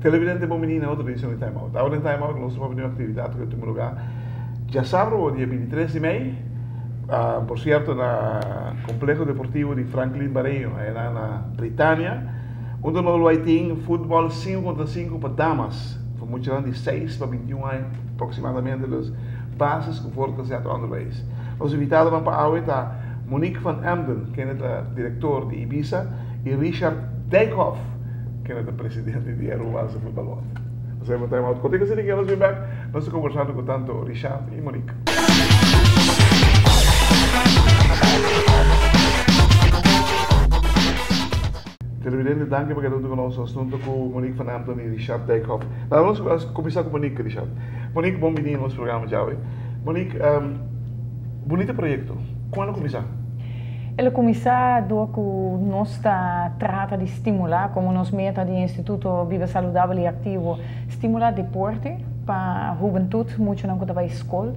Televidente bom menino, outra edição de Time Out. Agora em Time Out, nós vamos fazer uma atividade que eu tenho lugar. Já sábado, dia 23 de maio, por certo, no Complexo Deportivo de Franklin Barreiro, na Britânia, onde nós vamos ter futebol 5 contra 5 para damas. Foi muito grande, de 6 para 21 anos, aproximadamente, das bases com força de onderwijs. Os invitados vão para a aula, Monique van Emden, que é o diretor de Ibiza, e Richard Dijkhoff, que é o presidente de Aruba's Futebol. Nós vamos estar em contigo, assim que elas vêm back, nós estamos conversando com tanto Richard e Monique. Televidente, danke por ter conosco assunto com Monique van Emden e Richard Dijkhoff. Vamos começar com Monique, Richard. Monique, bom menino no nosso programa já. Monique, bonito projeto. Quando começar? Ele começou com nós trata de estimular, como nós meta do Instituto Viva Saudável e Ativo, estimular deporte para a juventude, muito não que vai à escola.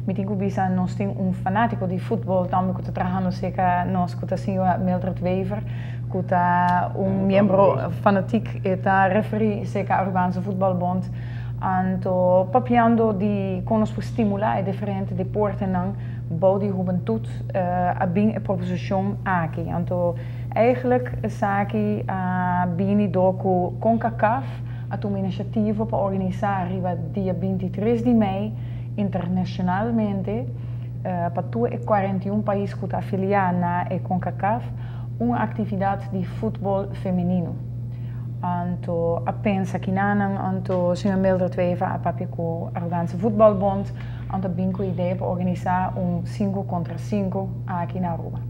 Me tenho que nós temos fanático de futebol, também que está trabalhando seca nós que está senhor Mildred Wever, que está membro fanático e está referee seca Aruba's Voetbalbond. Então, papiando de como nós estimular é diferente deporte não bouw die juventude a bem a proposição aqui. Então, eigenlijk aqui bem do com CONCACAF a uma iniciativa para organizar riba dia 23 de maio internacionalmente para 41 países que estão afiliados na CONCACAF uma atividade de futebol feminino. Então, a pensa que não, então, o senhor Mildred Wever, a papi com a Aruba's Voetbalbond, então, bem com a ideia para organizar 5 contra 5 aqui na Aruba.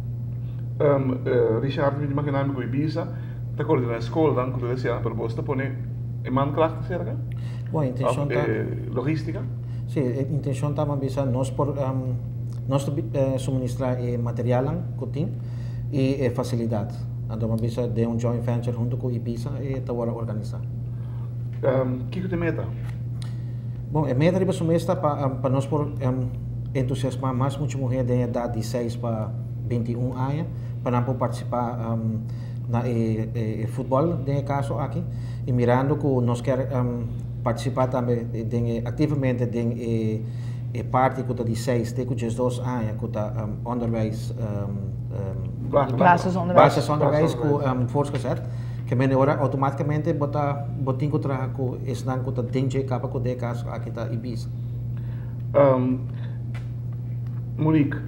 Richard, me imaginando com Ibiza, está coordenando a escola, dan quando você a proposta, põe em mão classe cerca? Bom, a intenção está... Logística? Sim, a intenção está a nós por nós suministrar material e facilidade. Então, vamos ter joint venture junto com Ibiza e está organizar. O que é a meta? Bom, a meta é para nós entusiasmar mais muitas mulheres de idade de 6 para 21 anos para participar na futebol, nesse caso aqui, e mirando que nós queremos participar também ativamente da parte que está de 6 até 12 anos, que está onderwijs, basisonderwijs com voortgezet, que melhora automaticamente botin contra com esse não que tem capa com de caso aqui está Ibiza. Monique,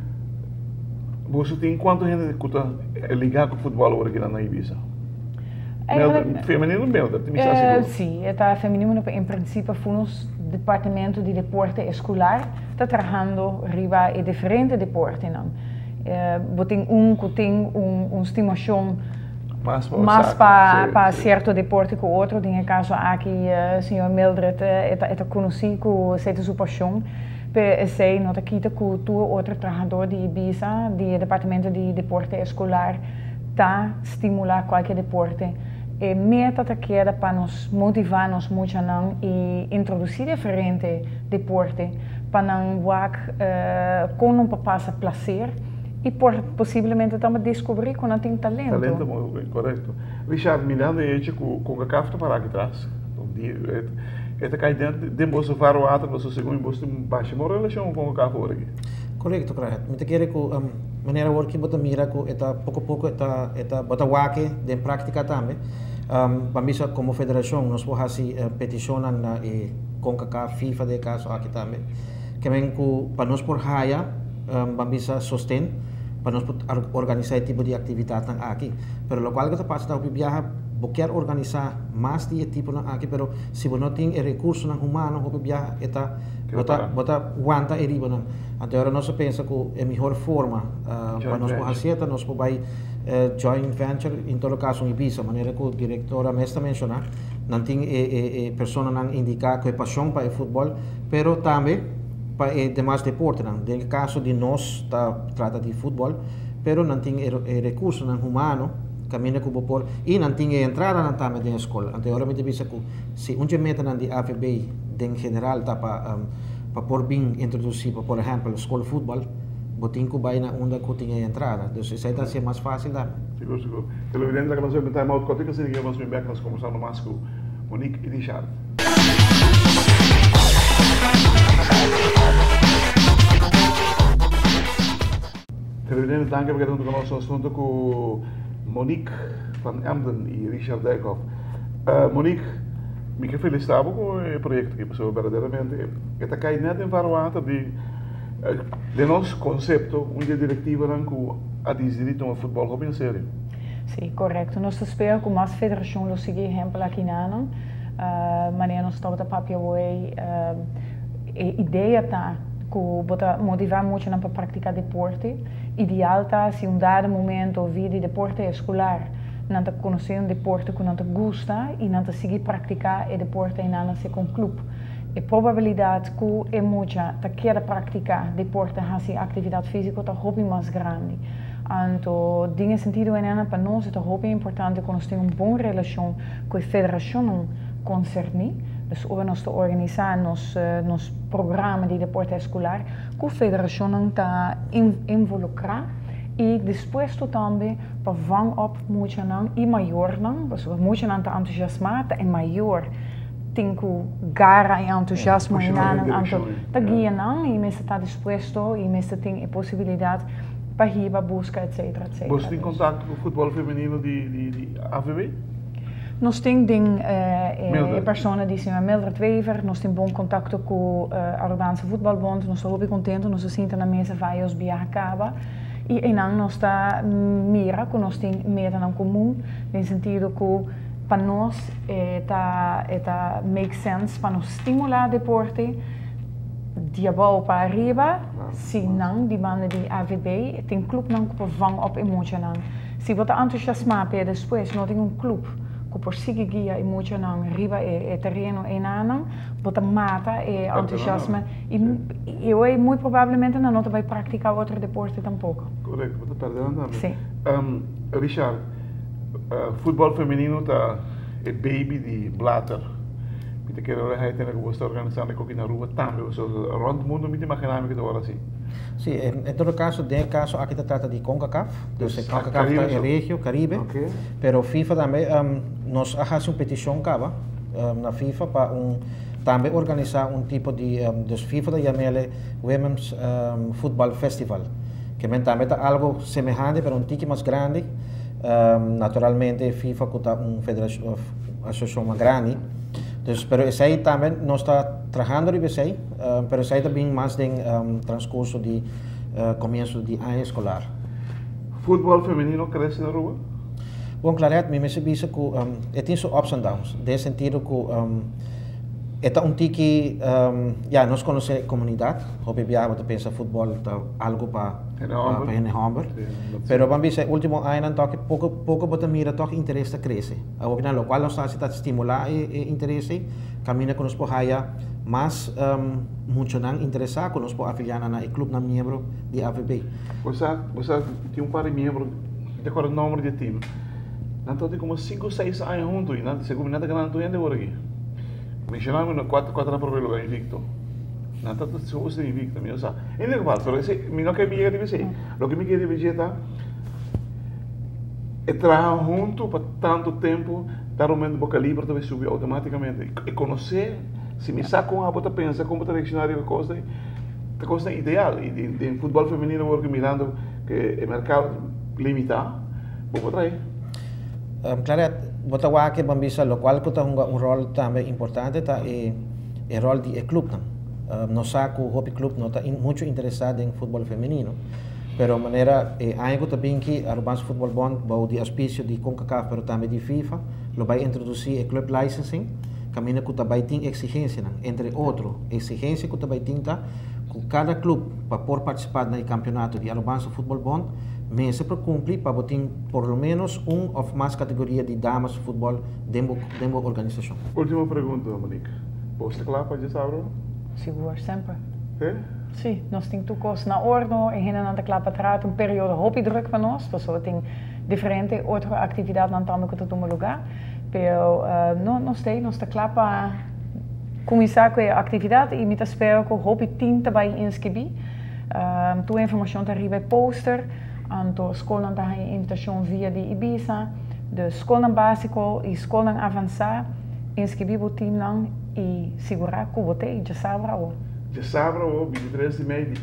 você tem quanto gente que está ligado com o futebol aqui na Ibiza? Feminino meu, deve ter sim, está feminino em princípio fomos departamento de deporte escolar, está trabalhando riba e diferente deporte não. Botem que tem estimação mas para certo deporte que o outro, em caso aqui, o senhor Mildred é conhecido com essa sua paixão, sei nota aqui que o outro trabalhador de Ibiza, do departamento de deporte escolar, está estimular qualquer deporte. E meta que era para nos motivar nos muito não e introduzir diferente deporte para não com não passar prazer e possivelmente também descobrir que não tem talento. Talento, muito bem, correto. Richard, mirando aí com a CAF para aqui atrás. Esta cai dentro de você faro outro, você segundo você baixa uma relação com a CAF aqui. Correto, correto. Muito quero que maneira working bota mira que eta pouco pouco eta bota wake de prática também. Para mim como federação nós podemos fazer petição na CONCACAF FIFA de caso aqui também. Que vem para nós por haya para mim sostém para nós organizar tipo de atividade aqui. Pero lo cual que está passando para viajar quer organizar mais de tipo aqui, pero se você não tem recursos humanos para viajar eta bota aguanta e riba não. Então agora nós pensa que a melhor forma para nós fazer nós podemos joint venture em todo caso em Ibiza, maneira que o diretor mestre menciona, não tem pessoa não indicar que é paixão para o futebol, pero também para demais deporte não. No caso de nós trata de futebol, pero não tem recursos humanos camina com por e não tinha entrada na tama da escola. Anteriormente bisa ku se unje meta na di AVB den general tá para por bem introduzir para por exemplo escola futebol botin ku vai na onda ku tinha entrada. Então isso aí tá ser mais fácil da. Seguro, seguro. Televidente que nós vamos time out cotica se que vamos bem back nós conversando mais com Monique e Richard. Televidente, dank porque estamos com nosso assunto com Monique van Emden e Richard Dijkhoff. Monique, me que felicitava com o projeto que passou verdadeiramente. Está caindo net em varuata de nosso conceito, uma diretiva que a direito ao futebol hobby em sério. Sim, correto. Nós esperamos que mais federação lo siga exemplo aqui na maneira nós estamos a papel hoje. A ideia está que motivar muito para praticar deporte. Ideal está se dado momento ouvir de deporte escolar, não conhecer deporte que não gosta e não seguir praticar o deporte em nada se com clube. A probabilidade que é muita de querer praticar deporte, assim atividade física, é hobby mais grande. Então, nesse sentido, para nós é hobby importante que nós tenhamos uma boa relação com a federação concernida. Dus nós organizamos nos programa de deporte escolar, que a federação está involucrada e depois também para vang op muito não e maior não, porque muito não está entusiasmado e maior tem que garra e entusiasmo e não está guia não e mas está disposto e mas tem a possibilidade para ir para busca etc etc. Você tem contato com o futebol feminino de AVB? Nós temos pessoas que são Mildred Wever, nós temos bom contato com a Arubaanse Voetbalbond, nós estamos muito contentes, nós estamos na mesa vai os Biacaba e então nós está mira que nós temos meta em comum, no sentido que para nós está make sense para nos estimular deporte de abaixo para arriba, se não de banda de AVB, tem clube não que vang op emotie não. Se você entusiasmado depois, nós temos clube que por seguir guia emotie não arriba é terreno e não, você mata e entusiasmo e eu muito provavelmente não vai praticar outro deporte tampouco. Correto, você perdendo também. Sim. Richard, futebol feminino tá é baby de Blatter. Porque que ele tem que você organizando aqui na rua também, so rond o mundo me imaginar que agora assim. Sim, em todo caso, aqui se trata de CONCACAF, então CONCACAF está em região Caribe, pero FIFA também nós fazemos uma petição na FIFA para também organizar tipo de FIFA da chamele Women's Football Festival, que também está algo semelhante, pero tique mais grande. Naturalmente FIFA está federação associação mais grande. Dus, pero esse aí também nós está trabalhando de esse pero esse aí também mais em transcurso de começo de ano escolar. Futebol feminino cresce na rua? Bom, claro, me percebe que tem seus ups and downs, no sentido que é tique, nós conhecemos a comunidade, obviamente você pensa futebol está algo para Hamburg, pero vamos dizer, último ano pouco você mira toque interesse cresce, o qual nós está estimular o interesse, caminha com os porraia, mas muito não interessar com os afiliar na clube na membro de AVB. Você tem par de membros, de acordo com o número de time, não tem como 5 ou 6 anos juntos, não seguro nada que não tem ainda agora aqui. Mencionamos no 4 anos para o lugar invicto. Não está tudo invicto, meu sabe. Em geval, pero esse, não quer me dizer. O que me quer dizer é trabalhar junto por tanto tempo, dar um momento boca livre, talvez subir automaticamente. E conhecer, se me saca uma bota pensa como tradicionário a coisa ideal. E de futebol feminino, porque mirando que o mercado limitado, vou trazer. Claro, bota o que bambisa, o qual que tem rol também importante, tá o rol de clube. Nós sabemos que o hobby club não está muito interessado em futebol feminino, pero maneira ainda também que a Arubaanse Voetbalbond vai de auspício de CONCACAF, pero também de FIFA, lo vai introduzir o club licensing, caminha que também tem exigência, entre outros, exigência que também tem que cada clube para participar no campeonato de Arubaanse Voetbalbond se para cumprir para ter por lo menos ou mais categoria de damas de futebol dentro da organização. Última pergunta, Monique. Posta claro para dizer algo? Seguro, sempre. É? Sim, nós temos tudo na ordem e ainda não está claro para trás, periode hobby druk van ons, dus we diferente outra atividade não estamos que tomar lugar, pero não sei, nós está claro para começar com a atividade e me espero que o hobby team também inscrever. Toda a informação está arriba poster, a escola não tem invitação via de Ibiza, de escola básico e escola avançada, inscrever o team não e segurar que você já sabe agora. Já sábado, 23h30,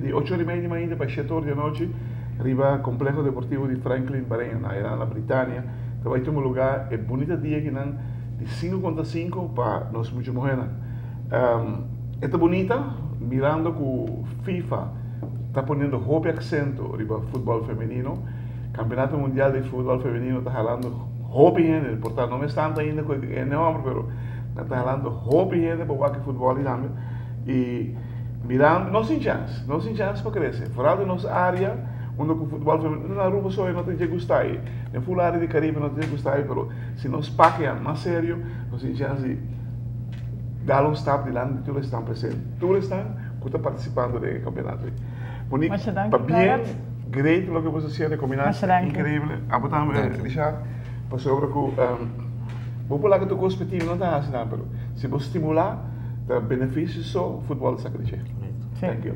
de 8h30 da manhã para 7h da noite, arriba ao Complexo Deportivo de Franklin, Bahrein, na Britânia. Então vai ter um lugar, é bonito dia que não, de 5 contra 5 para nós muito morrer. É bonita, mirando que o FIFA está ponendo hobby acento arriba futebol feminino. Campeonato Mundial de Futebol Feminino está falando hobby ainda, portanto não está ainda com o nome, mas está falando hobby ainda para o futebol também. E mirando, não sem chance para crescer. Fora da nossa área, onde o futebol feminino na rua só não tem que gostar. Na full área de Caribe não tem que gostar, mas se nós paqueamos mais sério, nós tem chance de dar um step de lá onde todos estão presentes. Todos estão participando do campeonato. Bonito, para bem, great lo que você faz de combinação, incrível. Abotamos, Richard, para sobre que vou falar que tu perspectiva não está assim, mas se você estimular, the benefícios só futebol sacrilégio. Thank you.